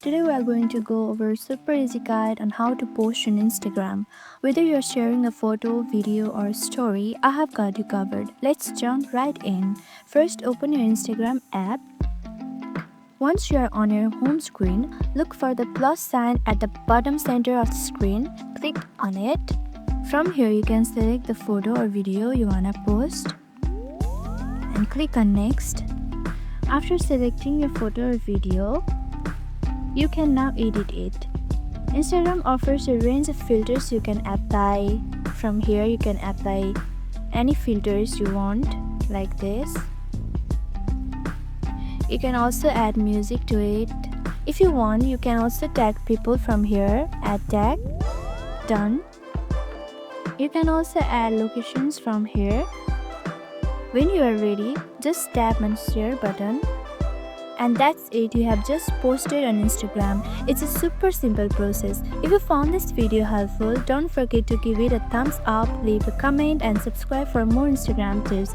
Today we are going to go over a super easy guide on how to post on Instagram. Whether you're sharing a photo, video or story, I have got you covered. Let's jump right in. First, open your Instagram app. Once you are on your home screen, look for the plus sign at the bottom center of the screen. Click on it. From here, you can select the photo or video you wanna post and click on next. After selecting your photo or video, you can now edit it. Instagram offers a range of filters you can apply. From here, you can apply any filters you want, like this. You can also add music to it. If you want, you can also tag people from here. Add tag. Done. You can also add locations from here. When you are ready, just tap on share button. And that's it, you have just posted on Instagram. It's a super simple process. If you found this video helpful, don't forget to give it a thumbs up, leave a comment and subscribe for more Instagram tips.